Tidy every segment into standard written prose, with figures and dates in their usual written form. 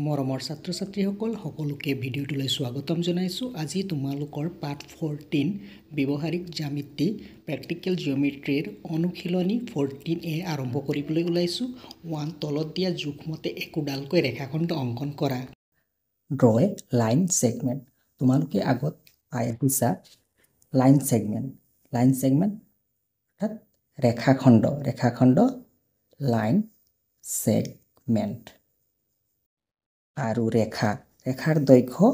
মৰমৰ ছাত্ৰ ছাত্ৰীসকল সকলোকে ভিডিঅ'টোলৈ স্বাগতম জনাইছোঁ। আজি তোমালোকৰ পাৰ্ট 14 ব্যৱহাৰিক জ্যামিতি প্ৰেক্টিকেল জিঅ'মেট্ৰিৰ অনুশীলনী 14A আৰম্ভ কৰিবলৈ ওলাইছোঁ। 1 তলত দিয়া জোখমতে একোডালকৈ ৰেখাখণ্ড অংকন কৰা। ড্ৰ এ লাইন ছেগমেণ্ট। তোমালোকে আগত পাই আহিছা লাইন ছেগমেণ্ট অৰ্থাৎ ৰেখাখণ্ড লাইন ছেগমেণ্ট আৰু ৰেখাৰ দৈৰ্ঘ্য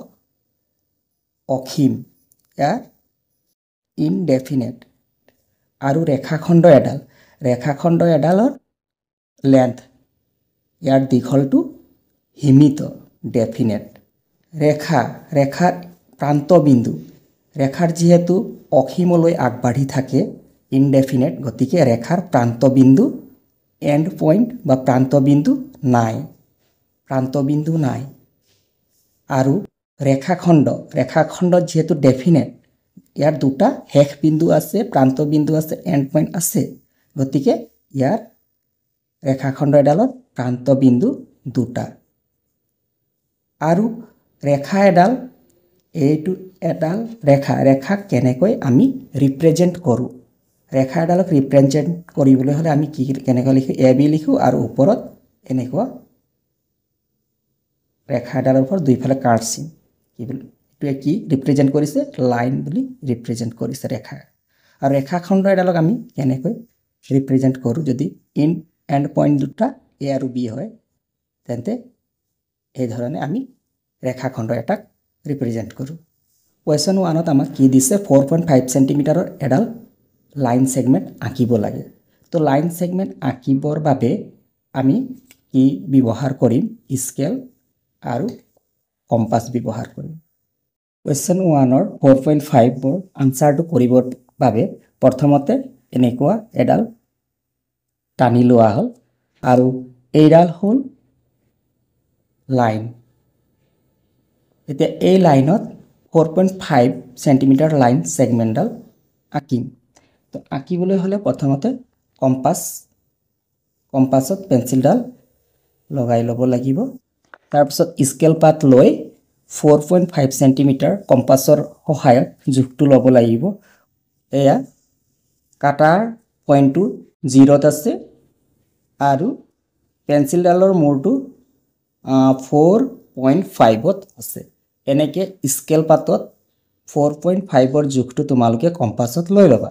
অসীম ইয়াৰ ইনডেফিনেট আৰু ৰেখাখণ্ড এডালৰ লেন্থ ইয়াৰ দীঘলটো সীমিত ডেফিনেট। ৰেখাৰ প্ৰান্তবিন্দু ৰেখাৰ যিহেতু অসীমলৈ আগবাঢ়ি থাকে ইনডেফিনেট, গতিকে ৰেখাৰ প্ৰান্তবিন্দু এণ্ড পইণ্ট বা প্ৰান্তবিন্দু নাই আৰু ৰেখাখণ্ড যিহেতু ডেফিনেট, ইয়াৰ দুটা শেষ বিন্দু আছে, প্ৰান্তবিন্দু আছে, এণ্ড পইণ্ট আছে, গতিকে ইয়াৰ ৰেখাখণ্ড এডালত প্ৰান্তবিন্দু দুটা। আৰু এইটো এডাল ৰেখাক কেনেকৈ আমি ৰিপ্ৰেজেণ্ট কৰোঁ। ৰেখা এডালক ৰিপ্ৰেজেণ্ট কৰিবলৈ হ'লে আমি কেনেকৈ লিখোঁ, এ বি লিখোঁ আৰু ওপৰত এনেকুৱা ৰেখা এডালৰ ওপৰত দুইফালে কাঁড় চিন এইটোৱে কি ৰিপ্ৰেজেণ্ট কৰিছে, লাইন বুলি ৰিপ্ৰেজেণ্ট কৰিছে ৰেখা। আৰু ৰেখাখণ্ড এডালক আমি কেনেকৈ ৰিপ্ৰেজেণ্ট কৰোঁ, যদি ইন এণ্ড পইণ্ট দুটা এ আৰু বি হয় তেন্তে এইধৰণে আমি ৰেখাখণ্ড এটাক ৰিপ্ৰেজেণ্ট কৰোঁ। কুৱেশ্যন 1ত আমাক কি দিছে, 4.5 চেণ্টিমিটাৰৰ এডাল লাইন ছেগমেণ্ট আঁকিব লাগে। তো লাইন ছেগমেণ্ট আঁকিবৰ বাবে আমি কি ব্যৱহাৰ কৰিম, স্কেল আৰু কম্পাছ ব্যৱহাৰ কৰিম। কুৱেশ্যন 1ৰ 4.5ৰ আনচাৰটো কৰিবৰ বাবে প্ৰথমতে এনেকুৱা এডাল টানি লোৱা হ'ল আৰু এইডাল হ'ল লাইন। এতিয়া এই লাইনত 4.5 চেণ্টিমিটাৰ লাইন ছেগমেণ্টডাল আঁকিম। তো আঁকিবলৈ হ'লে প্ৰথমতে কম্পাছত পেঞ্চিলডাল লগাই ল'ব লাগিব। তাৰপিছত স্কেল পাত লৈ 4.5 চেণ্টিমিটাৰ কম্পাছৰ সহায়ত জোখটো ল'ব লাগিব। এয়া কাটাৰ পইণ্টটো 0ত আছে আৰু পেঞ্চিলডালৰ মূৰটো 4.5ত আছে। এনেকৈ স্কেল পাতত 4.5ৰ জোখটো তোমালোকে কম্পাছত লৈ ল'বা।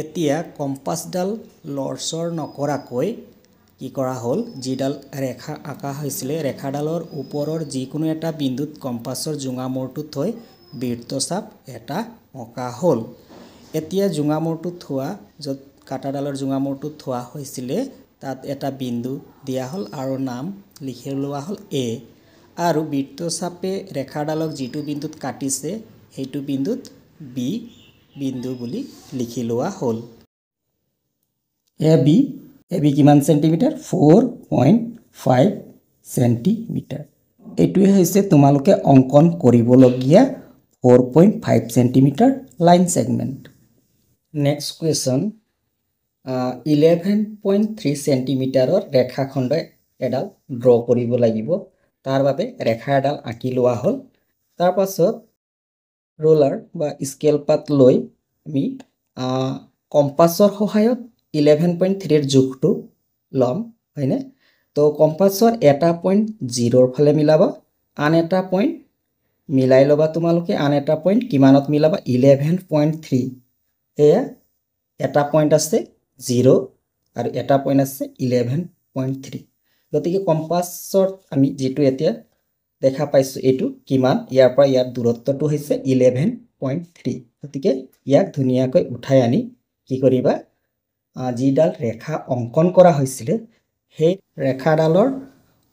এতিয়া কম্পাছডাল লৰচৰ নকৰাকৈ কি কৰা হ'ল, যিডাল ৰেখা আঁকা হৈছিলে ৰেখাডালৰ ওপৰৰ যিকোনো এটা বিন্দুত কম্পাছৰ জোঙা মূৰটো থৈ বৃত্তচাপ এটা অঁকা হ'ল। এতিয়া জোঙা মূৰটো থোৱা, য'ত কাটাডালৰ জোঙা মূৰটো থোৱা হৈছিলে তাত এটা বিন্দু দিয়া হ'ল আৰু নাম লিখি লোৱা হ'ল এ। আৰু বৃত্তচাপে ৰেখাডালক যিটো বিন্দুত কাটিছে সেইটো বিন্দুত বি বিন্দু বুলি লিখি লোৱা হ'ল। এ বি কিমান চেণ্টিমিটাৰ, 4.5 চেণ্টিমিটাৰ। এইটোৱে হৈছে তোমালোকে অংকন কৰিবলগীয়া 4.5 centimetre line segment. Next question, 11.3 চেণ্টিমিটাৰৰ ৰেখাখণ্ড এডাল ড্ৰ কৰিব লাগিব। তাৰ বাবে ৰেখা এডাল আঁকি লোৱা হ'ল। তাৰপাছত ৰোলাৰ বা স্কেল পাত লৈ আমি কম্পাছৰ সহায়ত 11.3ৰ জোখটো ল'ম, হয়নে? তো কম্পাছৰ এটা পইণ্ট 0ৰ ফালে মিলাবা, আন এটা পইণ্ট মিলাই ল'বা তোমালোকে, আন এটা পইণ্ট কিমানত মিলাবা, 11.3। এয়া এটা পইণ্ট আছে 0 আৰু এটা পইণ্ট আছে 11.3। গতিকে কম্পাছত আমি যিটো এতিয়া দেখা পাইছোঁ এইটো কিমান, ইয়াৰ পৰা ইয়াৰ দূৰত্বটো হৈছে 11.3। গতিকে ইয়াক ধুনীয়াকৈ উঠাই আনি কি কৰিবা, যিডাল ৰেখা অংকন কৰা হৈছিলে সেই ৰেখাডালৰ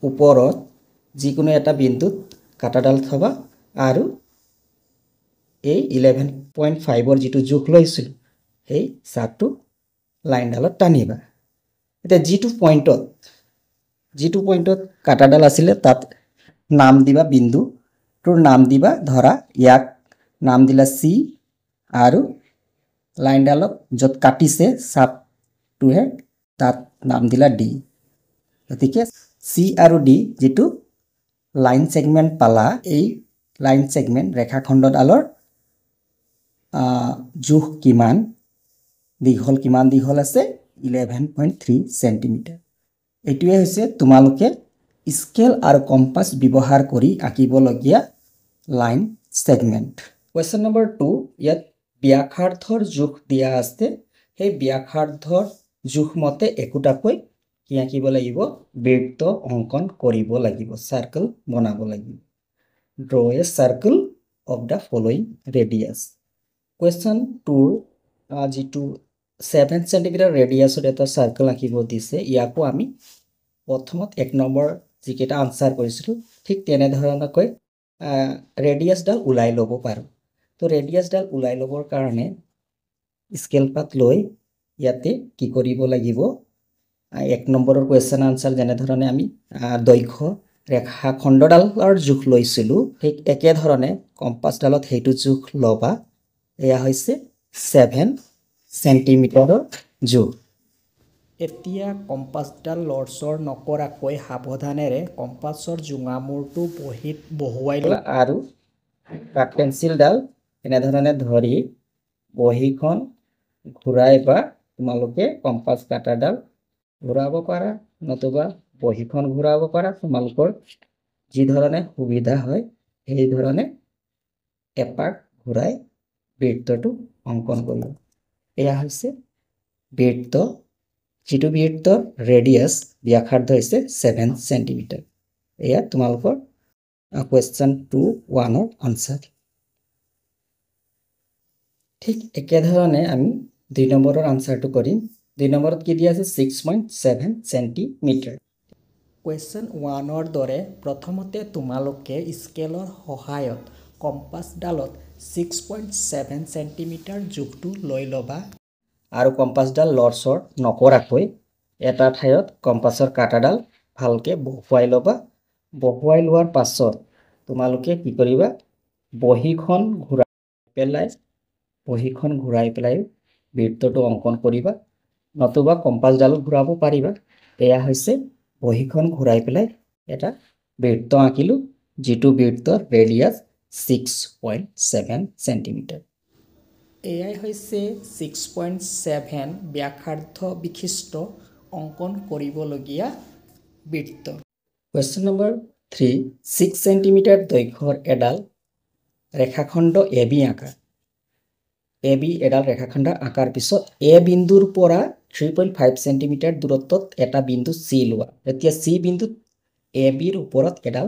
ওপৰত যিকোনো এটা বিন্দুত কাটাডাল থবা আৰু এই 11.5ৰ যিটো জোখ লৈছিলোঁ সেই চাপটো লাইনডালত টানিবা। এতিয়া যিটো পইণ্টত কাটাডাল আছিলে তাত নাম দিবা, বিন্দুটোৰ নাম দিবা, ধৰা ইয়াক নাম দিলা চি আৰু লাইনডালক য'ত কাটিছে চাপটোৱে তাত নাম দিলা ডি। গতিকে চি আৰু ডি যিটো লাইন সেগমেন্ট পালা এই লাইন সেগমেন্ট ৰেখাখণ্ডডালৰ জোখ কিমান দীঘল আছে 11.3 সেন্টিমিটাৰ এটোৱে হৈছে তোমালোকে স্কেল আৰু কম্পাস ব্যৱহাৰ কৰি আঁকিবলগীয়া লাইন সেগমেন্ট কোৱেশ্চন নম্বৰ 2 ইয়াত ব্যাসাৰ্ধৰ জোখ দিয়া আছে সেই ব্যাসাৰ্ধৰ জোখ মতে একোটাকৈ কি আঁকিব লাগিব বৃত্ত অঙ্কন কৰিব লাগিব সাৰ্কেল বনাব লাগিব draw a circle of the following radius question 2 যেটো 7 cm ৰেডিয়াছত এটা সাৰ্কেল আঁকিব দিছে ইয়াকো আমি প্ৰথমত 1 নম্বৰ যিকেটা আনসাৰ কৰিছিলো ঠিক তেনে ধৰণকৈ ৰেডিয়াস ডাল উলাই লব পাৰো তো ৰেডিয়াস ডাল উলাই লবৰ কাৰণে স্কেল পাত লৈ ইয়াতে কি কৰিব লাগিব 1 নম্বৰৰ কোৱেশ্চন আনসাৰ যেনে ধৰণে আমি দৈৰ্ঘ্য ৰেখাখণ্ডডালৰ জোখ লৈছিলো ঠিক একে ধৰণে কম্পাস ডালত হেতু জোখ লবা এয়া হৈছে 7 সেন্টিমিটাৰৰ জোখ এতিয়া কম্পাসডাল লৰচৰ নকৰাকৈ সাৱধানেৰে কম্পাসৰ জোঙামূৰটো বহিত বহুৱাই লোৱা আৰু কাট পেন্সিলডাল এনে ধৰণে ধৰি বহিখন ঘূৰাই বা তোমালোকে কম্পাস কাটাৰডাল ঘূৰাব পাৰা নতুবা বহিখন ঘূৰাব পাৰা তোমালোকৰ যি ধৰণে সুবিধা হয় সেই ধৰণে এপাক ঘূৰাই বৃত্তটো অঙ্কন কৰিব এয়া হৈছে বৃত্ত যেটো বৃত্তৰ ৰেডিয়াস ব্যাসাৰ্ধ হৈছে 7 সেন্টিমিটাৰ এয়া তোমালোকৰ কোৱেশ্চন 2 ৰ আনসাৰ ঠিক একে ধৰণে আমি 2 নম্বৰৰ আনসাৰটো কৰিম 2 নম্বৰত কি দিয়া আছে 6.7 সেন্টিমিটাৰ কোৱেশ্চন 1 ৰ দৰে প্ৰথমতে তোমালোকে স্কেলৰ সহায়ত কম্পাস ডালত 6.7 সেন্টিমিটাৰ জোখটো লৈ লবা আৰু কম্পাসডাল লৰচৰ নকৰাকৈ এটা ঠাইত কম্পাসৰ কাটাডাল ভালকে বহুৱাই লবা বহুৱাই লোৱাৰ পাছত তোমালোকে কি কৰিবা বহিখন ঘূৰাই পেলাই বৃত্তটো অঙ্কন কৰিবা নতুবা কম্পাসডাল ঘূৰাব পাৰিবা এয়া হৈছে বহিখন ঘূৰাই পেলাই এটা বৃত্ত আঁকিলো যেটো বৃত্তৰ ৰেডিয়াস 6.7 সেন্টিমিটাৰ এয়াই হৈছে 6.7 ব্যাসাৰ্ধ বিশিষ্ট অঙ্কন কৰিবলগীয়া বৃত্ত কোৱেশ্চন নম্বৰ 3 6 সেন্টিমিটাৰ দৈৰ্ঘ্যৰ এডাল ৰেখাখণ্ড AB আঁকা AB এডাল ৰেখাখণ্ড আঁকাৰ পিছত A বিন্দুৰ পৰা 3.5 সেন্টিমিটাৰ দূৰত্বত এটা বিন্দু C লোৱা এতিয়া C বিন্দুত AB ৰ ওপৰত এডাল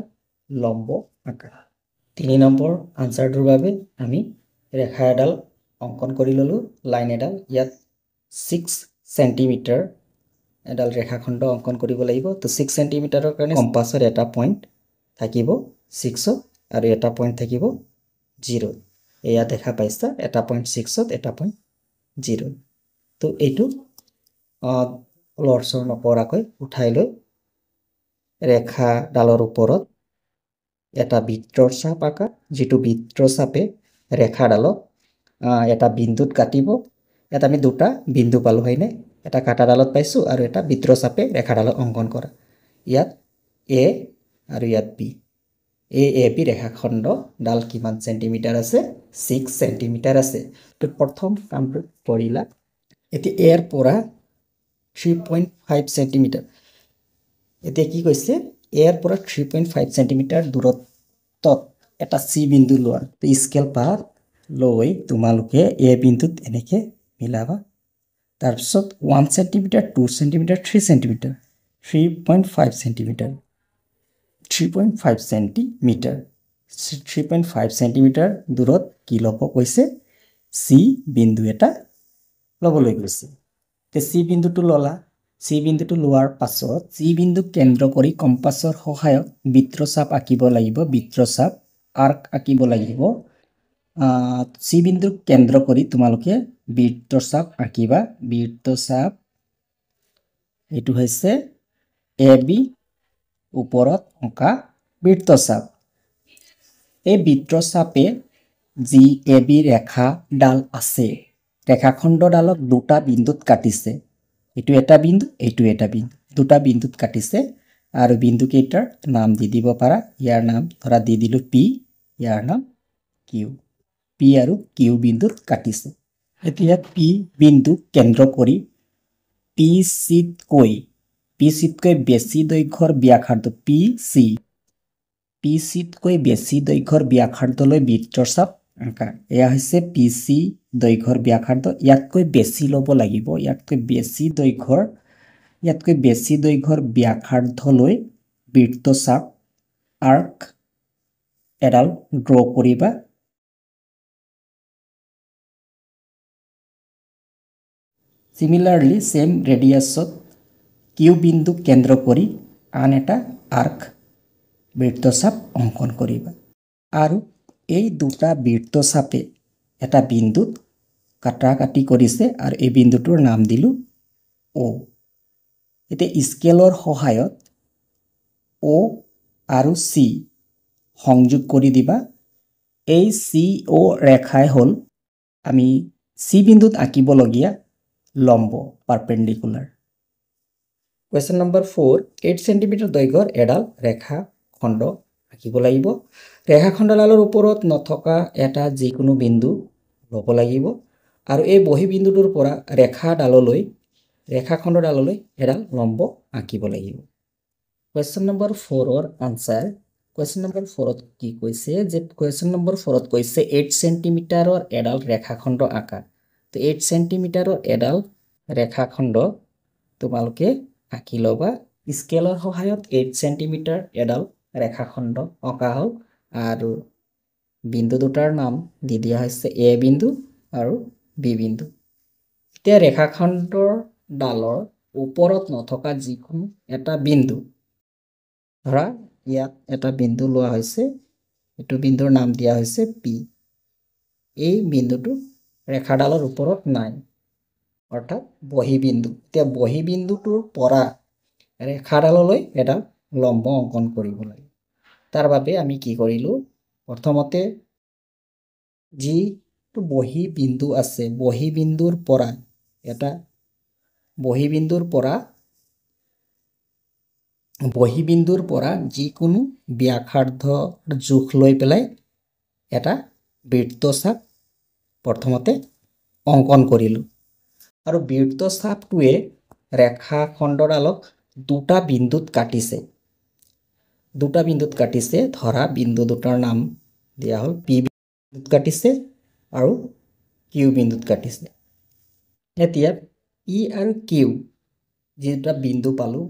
লম্ব আঁকা 3 নম্বৰ আনসাৰটোৰ বাবে আমি ৰেখা এডাল অঙ্কন কৰি ললো লাইন এডাল ইয়াত 6 সেন্টিমিটাৰ এডাল ৰেখাখণ্ড অঙ্কন কৰিব লাগিব তো 6 সেন্টিমিটাৰৰ কাৰণে কম্পাসৰ এটা পইণ্ট থাকিব 6 আৰু এটা পইণ্ট থাকিব 0 এয়া দেখা পাইছা এটা পইণ্ট 6 এটা পইণ্ট 0 তো এইটো লৰচৰ নকৰাকৈ উঠাই লৈ ৰেখা ডালৰ ওপৰত এটা বৃত্তৰ চাপ আঁকা যেটো বৃত্তৰ চাপে ৰেখা ডালক এটা বিন্দুত কাটিব এটা আমি দুটা বিন্দু পালো হয়নে এটা কাটাডালত পাইছো আৰু এটা বৃত্তৰ চাপে ৰেখাডালত অঙ্কন কৰা ইয়াত A আৰু ইয়াত B AB ৰেখাখণ্ড ডাল কিমান সেন্টিমিটাৰ আছে 6 সেন্টিমিটাৰ আছে তো প্ৰথম কামটো কৰিলা এতিয়া A ৰ পৰা 3.5 সেন্টিমিটাৰ এতিয়া কি কৈছে A ৰ পৰা 3.5 সেন্টিমিটাৰ দূৰত্বত এটা C বিন্দু লোৱা তো স্কেল পাত লৈ তোমালোকে A বিন্দুত এনেকে মিলাবা তাৰ পিছত 1 centimetre 2 centimetre 3 centimetre 3.5 centimetre 3.5 centimetre 3.5 centimetre দূৰত কি লব কৈছে C বিন্দু এটা লবলৈ কৈছে তে C বিন্দুটো ললা C বিন্দুটো লোৱাৰ পাছত C বিন্দু কেন্দ্ৰ কৰি কম্পাসৰ সহায়ত বৃত্তচাপ আঁকিব লাগিব বৃত্তচাপ আৰ্ক আঁকিব লাগিব C বিন্দু কেন্দ্ৰ কৰি তোমালোকে বৃত্তচাপ আঁকিবা বৃত্তচাপ এটো হৈছে AB ওপৰত অঁকা বৃত্তচাপ এই বৃত্তচাপে যি AB ৰেখা ডাল আছে ৰেখাখণ্ড ডালক দুটা বিন্দুত কাটিছে এটো এটা বিন্দু দুটা বিন্দুত কাটিছে আৰু বিন্দু কেইটাৰ নাম দি দিব পাৰা ইয়াৰ নাম ধৰা দি দিলো পি ইয়াৰ নাম কিউ পি আৰু কিউ বিন্দুত কাটিছে এতিয়া পি বিন্দু কেন্দ্ৰ কৰি পি চিতকৈ বেছি দৈৰ্ঘ্যৰ ব্যাসাৰ্ধ পি চিতকৈ বেছি দৈৰ্ঘ্যৰ ব্যাসাৰ্ধলৈ বৃত্তৰ চাপ আঁকা এয়া হৈছে পি চি দৈৰ্ঘ্যৰ ব্যাসাৰ্ধ ইয়াতকৈ বেছি ল'ব লাগিব ইয়াতকৈ বেছি দৈৰ্ঘ্যৰ ব্যাসাৰ্ধলৈ বৃত্তচাপ আৰ্ক এডাল ড্ৰ কৰিবা Similarly, same radiusত কিউ বিন্দু কেন্দ্ৰ কৰি আন এটা আৰ্ক বৃত্তচাপ অংকন কৰিবা আৰু এই দুটা বৃত্তচাপে এটা বিন্দুত কাটাকাটি কৰিছে আৰু এই বিন্দুটোৰ নাম দিলো O এতিয়া স্কেলৰ সহায়ত O আৰু C সংযোগ কৰি দিবা এই CO ৰেখাই হ'ল আমি C বিন্দুত আঁকিবলগীয়া লম্ব পাৰপেন্ডিকুলাৰ কোয়েশ্চন নম্বৰ 4 8 সেন্টিমিটাৰ দৈৰ্ঘ্যৰ এডাল ৰেখা খণ্ড আঁকিব লাগিব ৰেখা খণ্ডডালৰ ওপৰত নথকা এটা যিকোনো বিন্দু ল'ব লাগিব আৰু এই বহি বিন্দুটোৰ পৰা ৰেখা খণ্ডডাললৈ এডাল লম্ব আঁকিব লাগিব কোয়েশ্চন নম্বৰ 4 ৰ আনসাৰ কোয়েশ্চন নম্বৰ 4 ত কি কৈছে যে কোয়েশ্চন নম্বৰ 4 ত কৈছে 8 সেন্টিমিটাৰৰ এডাল ৰেখা খণ্ড আঁকা তো 8 সেন্টিমিটাৰৰ এডাল ৰেখাখণ্ড তোমালোকে আঁকি ল'বা স্কেলৰ সহায়ত 8 সেন্টিমিটাৰ এডাল ৰেখাখণ্ড অঁকা হ'ল আৰু বিন্দু দুটাৰ নাম দি দিয়া হৈছে এ বিন্দু আৰু বি বিন্দু এতিয়া ৰেখাখণ্ডৰ ডালৰ ওপৰত নথকা যিকোনো এটা বিন্দু ধৰা ইয়াত এটা বিন্দু লোৱা হৈছে এটো বিন্দুৰ নাম দিয়া হৈছে পি এই বিন্দুটো ৰেখাডালৰ ওপৰত নাই অৰ্থাৎ বহি বিন্দু এতিয়া বহি বিন্দুটোৰ পৰা ৰেখাডাললৈ এটা লম্ব অংকন কৰিব লাগে তাৰ বাবে আমি কি কৰিলো প্ৰথমতে যিটো বহি বিন্দু আছে বহি বিন্দুৰ পৰা যিকোনো ব্যাসাৰ্ধৰ জোখ লৈ পেলাই এটা বৃত্তচাপ প্ৰথমতে অংকন কৰিলো আৰু বৃত্তচাপটোৱে ৰেখা খণ্ডডালক দুটা বিন্দুত কাটিছে ধৰা বিন্দু দুটাৰ নাম দিয়া হ'ল পি বিন্দুত কাটিছে আৰু কিউ বিন্দুত কাটিছে এতিয়া পি আৰু কিউ যেটা বিন্দু পালো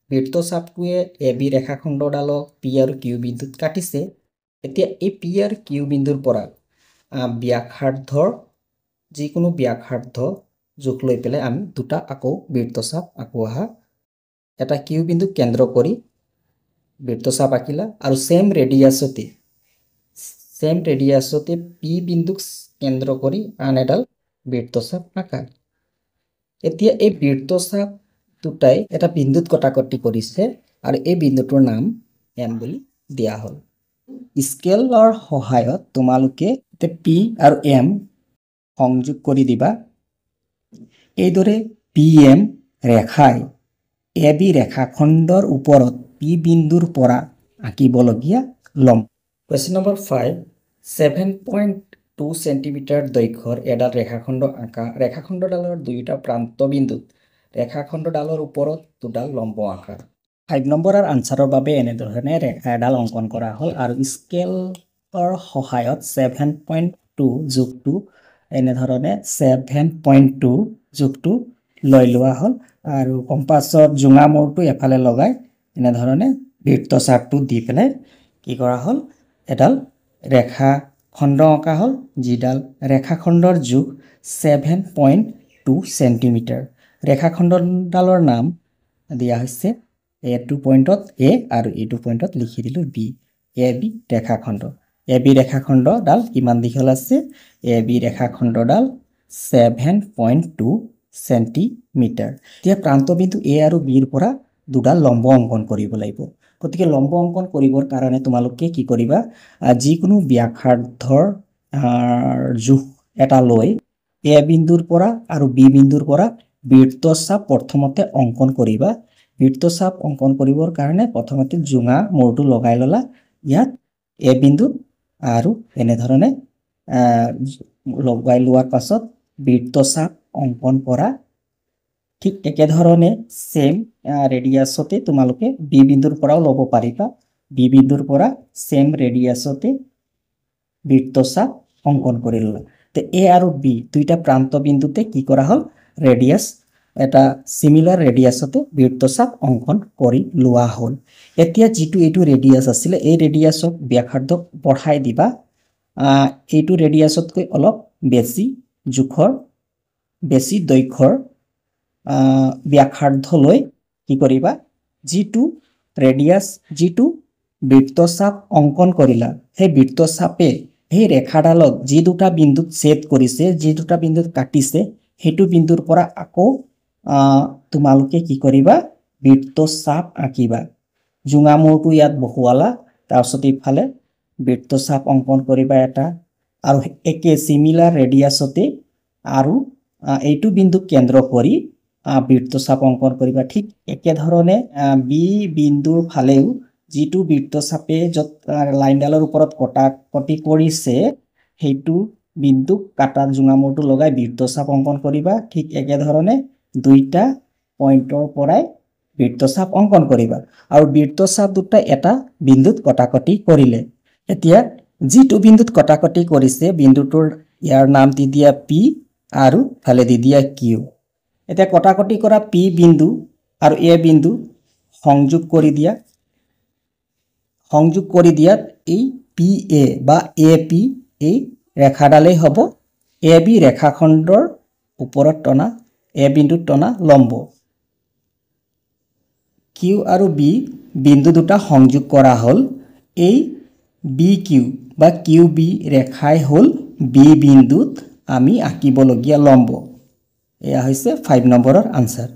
বৃত্তচাপটোৱে এ বি ৰেখা খণ্ডডালক পি আৰু কিউ বিন্দুত কাটিছে এতিয়া এই পি আৰু কিউ বিন্দুৰ পৰা ব্যাসাৰ্ধৰ যিকোনো ব্যাসাৰ্ধ জোখ লৈ পেলাই আমি দুটা আকৌ বৃত্তচাপ আঁকোৱা এটা কিউ বিন্দু কেন্দ্ৰ কৰি বৃত্তচাপ আঁকিলা আৰু সেম ৰেডিয়াছতে পি বিন্দুক কেন্দ্ৰ কৰি আন এডাল বৃত্তচাপ আঁকা এতিয়া এই বৃত্তচাপ দুটাই এটা বিন্দুত কটাকটি কৰিছে আৰু এই বিন্দুটোৰ নাম এম বুলি দিয়া হ'ল স্কেলৰ সহায়ত তোমালোকে পি আৰু এম সংযোগ কৰি দিবা এইদৰে পি এম ৰেখাই এ বি ৰেখাখণ্ডৰ ওপৰত পি বিন্দুৰ পৰা আঁকিবলগীয়া লম্ব কোয়েশ্চন নম্বৰ 5 7.2 সেন্টিমিটাৰ দৈৰ্ঘ্যৰ এডাল ৰেখাখণ্ড আঁকা ৰেখাখণ্ডডালৰ দুয়োটা প্ৰান্ত বিন্দুত ৰেখাখণ্ডডালৰ ওপৰত দুডাল লম্ব আঁকা 5 নম্বৰৰ আনসাৰৰ বাবে এনেধৰণে ৰেখা এডাল অংকন কৰা হ'ল আৰু স্কেলৰ সহায়ত 7.2 যোগটো এনেধৰণে 7.2 যোগটো লৈ লোৱা হ'ল আৰু কম্পাছৰ জোঙা মূৰটো এফালে লগাই এনেধৰণে বৃত্তচাপটো দি পেলাই কি কৰা হ'ল এডাল ৰেখা খণ্ড অঁকা হ'ল যিডাল ৰেখাখণ্ডৰ জোখ 7.2 সেন্টিমিটাৰ ৰেখাখণ্ডডালৰ নাম দিয়া হৈছে এইটো পইণ্টত এ আৰু এইটো পইণ্টত লিখি দিলো B A B ৰেখাখণ্ড A B ৰেখাখণ্ডডাল কিমান দীঘল আছে এ বি ৰেখাখণ্ডডাল 7.2 সেন্টিমিটাৰ এতিয়া প্ৰান্তবিন্দু এ আৰু বিৰ পৰা দুডাল লম্ব অংকন কৰিব লাগিব গতিকে লম্ব অংকন কৰিবৰ কাৰণে তোমালোকে কি কৰিবা যিকোনো ব্যাসাৰ্ধৰ জোখ এটা লৈ এ বিন্দুৰ পৰা আৰু বি বিন্দুৰ পৰা বৃত্তচাপ প্ৰথমতে অংকন কৰিবা বৃত্তচাপ অঙ্কন কৰিবৰ কাৰণে প্ৰথমতে জোঙা মূৰটো লগাই ললা ইয়াত এ বিন্দুত আৰু এনেধৰণে লগাই লোৱাৰ পাছত বৃত্তচাপ অঙ্কন কৰা ঠিক একেধৰণে সেম ৰেডিয়াছতে তোমালোকে বি বিন্দুৰ পৰাও ল'ব পাৰিবা বি বিন্দুৰ পৰা সেম ৰেডিয়াছতে বৃত্তচাপ অঙ্কন কৰি ললা তে এ আৰু বি দুইটা প্ৰান্ত বিন্দুতে কি কৰা হল ৰেডিয়াছ এটা সিমিলাৰ ৰেডিয়াছতে বৃত্তচাপ অঙ্কন কৰি লোৱা হল এতিয়া যেটো এটো ৰেডিয়াছ আছিল এই ৰেডিয়াছক ব্যাসাৰ্ধ বঢ়াই দিবা এইটো ৰেডিয়াছতকৈ অলপ বেছি জোখৰ বেছি দৈৰ্ঘ্যৰ ব্যাসাৰ্ধ লৈ কি কৰিবা যেটো ৰেডিয়াছ যেটো বৃত্তচাপ অঙ্কন কৰিলা সেই বৃত্তচাপে এই ৰেখাডালক যি দুটা বিন্দুত ছেদ কৰিছে যি দুটা বিন্দুত কাটিছে হেতু বিন্দুৰ পৰা আকৌ তোমালোকে কি কৰিবা বৃত্তচাপ আঁকিবা জোঙা মূৰটো ইয়াত বহুৱালা তাৰপিছত ইফালে বৃত্তচাপ অঙ্কন কৰিবা এটা আৰু একে সিমিলাৰ ৰেডিয়াছতে আৰু এইটো বিন্দু কেন্দ্ৰ কৰি বৃত্তচাপ অঙ্কন কৰিবা ঠিক একে ধৰণে বি বিন্দুৰ ফালেও যেটো বৃত্তচাপে যত লাইনডালৰ ওপৰত কটি কৰিছে হেতু বিন্দু কাটা জোঙা মূৰটো লগাই বৃত্তচাপ অঙ্কন কৰিবা ঠিক একে ধৰণে দুইটা পইণ্টৰ পৰাই বৃত্তচাপ অঙ্কন কৰিবা আৰু বৃত্তচাপ দুটা এটা বিন্দুত কটাকটি কৰিলে এতিয়া যেটো বিন্দুত কটাকটি কৰিছে বিন্দুটোৰ ইয়াৰ নাম দি দিয়া পি আৰু ফালে দি দিয়া কিউ এতিয়া কটাকটি কৰা পি বিন্দু আৰু এ বিন্দু সংযোগ কৰি দিয়াত এই পি এ বা এ পি এই ৰেখাডালেই হ'ব এ বি ৰেখাখণ্ডৰ ওপৰত টনা এ বিন্দুত টনা লম্ব কিউ আৰু বি বিন্দু দুটা সংযোগ কৰা হল এই বি কিউ বা কিউ বি ৰেখাই হল বি বিন্দুত আমি আঁকিবলগীয়া লম্ব এয়া হৈছে 5 নম্বৰৰ আনসাৰ